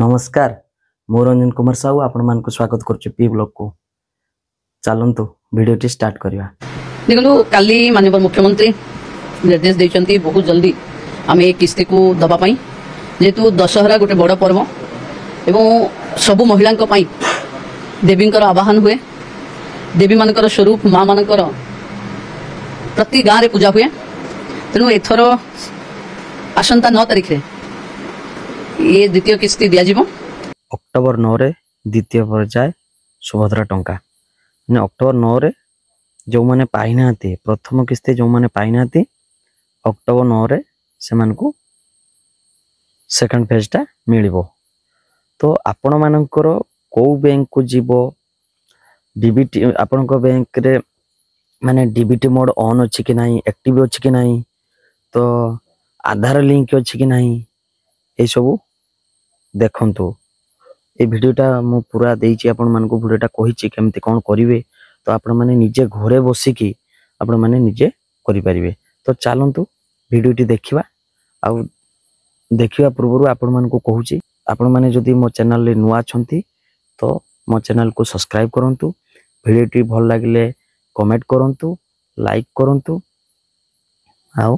नमस्कार मु रंजन कुमार साहू आपण मान को स्वागत करछु पी ब्लॉग को। चलंतु वीडियो स्टार्ट करिया। देखो काली माननीय मुख्यमंत्री निर्देश देइचंती बहुत जल्दी आम ए किस्ती को दबा पाई जेतु दशहरा गोटे बड़ पर्व एवं सबु महिला देवी आवाहन हुए। देवी मानकर स्वरूप माँ मानकर प्रति गाँव पूजा हुए। तेणु एथर आसंता 9 तारिख ये द्वितीय किस्ती दिया अक्टोबर 9 रे द्वितीय पर्याय सुभद्रा टंका अक्टोबर 9 रे जो माने पाई नाती प्रथम किस्ती जो माने पाई नाती अक्टोबर 9 रे से मानकु सेकंड फेज टा मिलिबो। तो आपण मानकर को बैंक को जीवो डीबीटी आपण को बैंक रे माने डीबीटी मोड ऑन अछि कि नाही एक्टिव अछि कि नाही तो आधार लिंक अछि कि नाही ए सब देखंतु। ए वीडियोटा मु पूरा देइछि आपण मानको वीडियोटा कहिछि केमति कोन करिवे तो आपण माने निजे घरे बसी की आपण माने निजे करि परिबे। तो चलंतु वीडियोटी देखिबा। आ देखिबा पूर्व आपण मानको कहूछि आपण माने जदि मो चैनल ले नुआ छंती तो मो चैनल को सब्सक्राइब करंतु। वीडियोटी भल लागिले कमेंट करंतु लाइक करंतु आ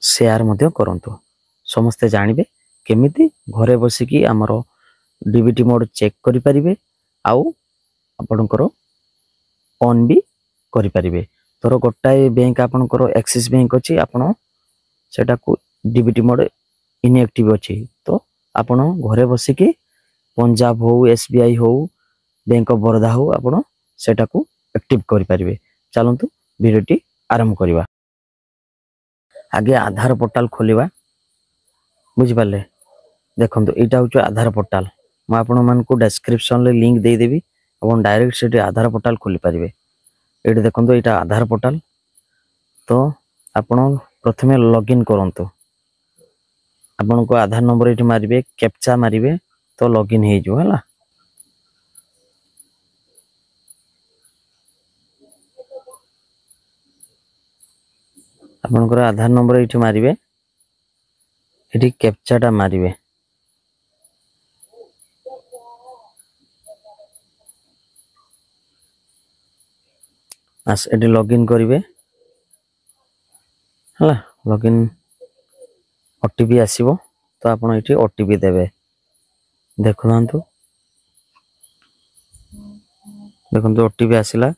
शेयर मध्य करंतु। समस्ते जानिबे केमिति घरे बसिकी आमर डीबीटी मोड चेक करि परिबे आउ आपनकर ऑन भी करि परिबे। तोर गोटाए बैंक आपनकर एक्सिस बैंक अछि आपण सेटा को डीबीटी मोड इनएक्टिव अछि तो आपण घरे बसिकी पंजाब हो एसबीआई हो बैंक ऑफ बड़ौदा हो आपण सेटा को एक्टिव करि परिबे। चलंतु वीडियोटी आरंभ करिवा। आगे आधार पोर्टल खोलिबा बुझि पाले। देखंतु एटा होछ आधार पोर्टल म आपण मान को डिस्क्रिप्शन ले लिंक दे देबी अपन डायरेक्ट से आधार पोर्टल खोली परिबे। एटा देखंतु एटा आधार पोर्टल तो आपण प्रथमे लॉगिन करंतु। आपण को आधार नंबर एठी मारिबे कैप्चा मारिबे तो लॉगिन हे जो हला। आपण को आधार नंबर एठी मारिबे एठी कैप्चाटा मारिबे। आस एठी लॉगिन करिवे हला। लॉगिन ओटीपी आसीबो तो आपण एठी ओटीपी देबे। देखंतु देखंतु ओटीपी आसीला।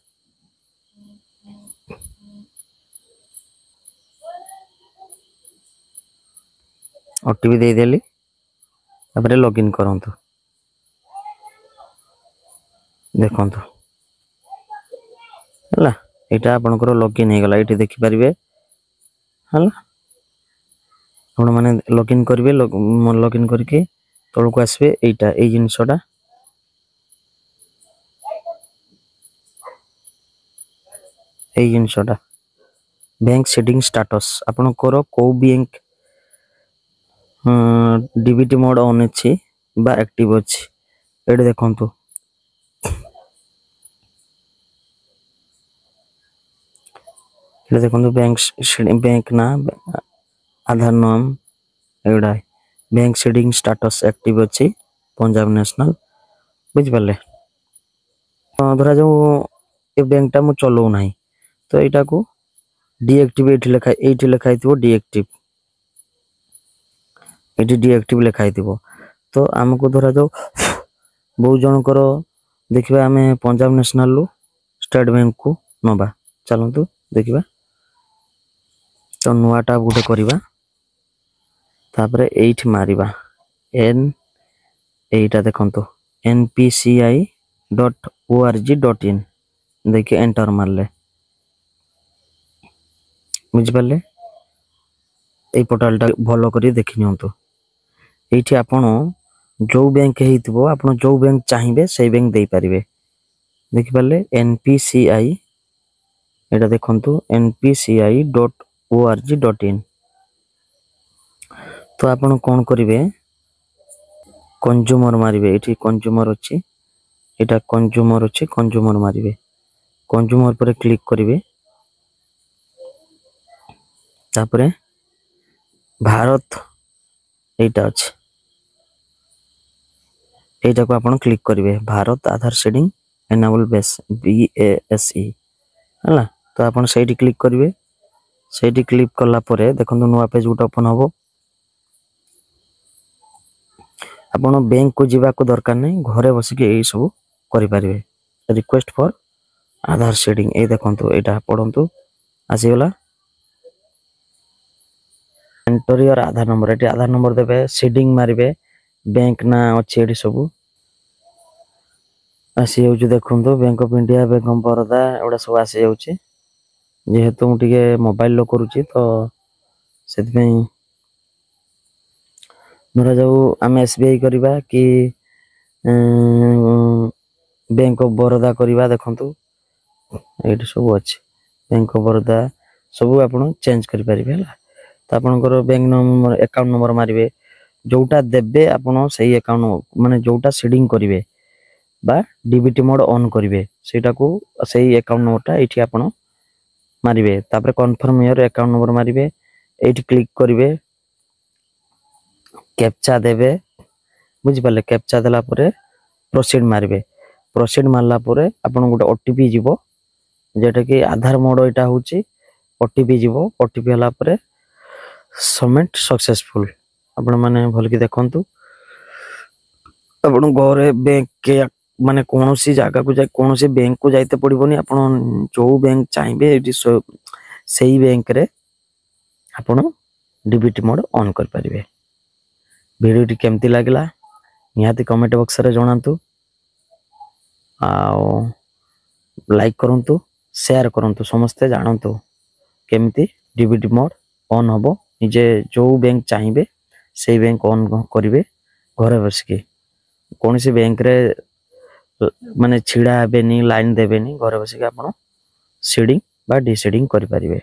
ओटीपी दे देली तापर लॉगिन करंतु। देखंतु हला एटा आपनकर लॉगिन हे गला। एठी देखि परिबे हला आपण माने लॉगिन करिवे। लॉगिन करके तळ को आसीबे एटा ए जिंसटा बैंक सेटिंग स्टेटस आपनकर को बैंक डीबीटी मोड ऑन अछि बा एक्टिव अछि एटा देखंतु। एटा देखंतु बैंक ना आधार नाम एडा बैंक सेटिंग स्टेटस एक्टिव अछि पंजाब नेशनल बुझ पाले। धरा जो ए बैंक टा मु चलो नाही तो एटा को डीएक्टिवेट लिखा हितबो डीएक्टिव एटी डीएक्टिव लिखा हितबो। तो हमको धरा जो बहुत जनकर देखिबा हमें पंजाब नेशनल लो स्टेट बैंक को नबा। चलंतु देखिबा तो नुआटा गुटे करिबा तापरे एठ मारिबा एन एटा देखंतु npci.org.in देखिए एंटर मारले बुझ पाले। ए पोर्टल टा भलो करी देखि नियंतु। एठी आपण जो बैंक हेइतबो आपण जो बैंक चाहिबे से बैंक देई परिबे। देखि पाले npci एटा देखंतु npci.org.in तो आपण कोन करिवे कंज्यूमर मारिबे। एठी कंज्यूमर अछि एटा कंज्यूमर अछि कंज्यूमर मारिबे। कंज्यूमर पर क्लिक करिवे तापरे भारत एटा अछि এইটা को आपण क्लिक करिवे भारत आधार सीडिंग एनेबल बेस BASE हला तो आपण सेठी क्लिक करिवे सेठी क्लिक करला परे देखंतु नुवा पेज गुट ओपन हबो आपण बैंक को जीवा को दरकार नै घरे बसी के एई सब करि परिवे रिक्वेस्ट फॉर आधार सीडिंग ए देखंतु एटा पढंतु आसी गला enter your Aadhaar number eighty Aadhaar number देबे सीडिंग मारिबे बैंक ना अछि एटी सब आसी होउछ देखंतु bank of India bank of Baroda एडा सब आसी होउछ जेहेतु मु टिके मोबाइल लो करूची तो सेति पई धरा जाऊ आम SBI करवा कि बैंक ऑफ बरोदा करवा देखंतु एटी सब अछि बैंक ऑफ बरोदा सब आपण चेंज करि परिबे हला तो आपनकर बैंक नंबर अकाउंट नंबर मारिबे जोटा देबे आपण सही अकाउंट माने जोटा सीडिंग करिवे बा डीबीटी मोड ऑन करिवे सेटा को सही अकाउंट नंबरटा एठी आपण मारिबे तापर कन्फर्म योर अकाउंट नंबर मारिबे एठी क्लिक करिवे कैप्चा देबे बुझि पाले कैप्चा देला परे प्रोसीड मारिबे प्रोसीड मारला परे आपण गोटे ओटीपी जीवो जेटा कि आधार मोड एटा होची ओटीपी जीवो ओटीपी हला परे सबमिट सक्सेसफुल आपण माने भल कि देखंतु आपण घरे बैंक के माने कोनोसी जागा को जाय कोनोसी बैंक को जाइते पड़िबोनी आपण जो बैंक चाहिबे एटी सेही बैंक रे आपण डीबीटी मोड ऑन कर परिबे वीडियो टी केमती लागला निहाती कमेंट बॉक्स रे जणांतु आ लाइक करंतु शेयर करंतु समस्ते जानंतु केमती डीबीटी मोड ऑन हबो निजे जो बैंक चाहिबे सेही बैंक ऑन करिवे घरे बसके कोनोसी बैंक रे माने छिड़ा हेबेनी लाइन देबेनी घरे बसके आपण सीडिंग बा डीसीडिंग करि परिबे।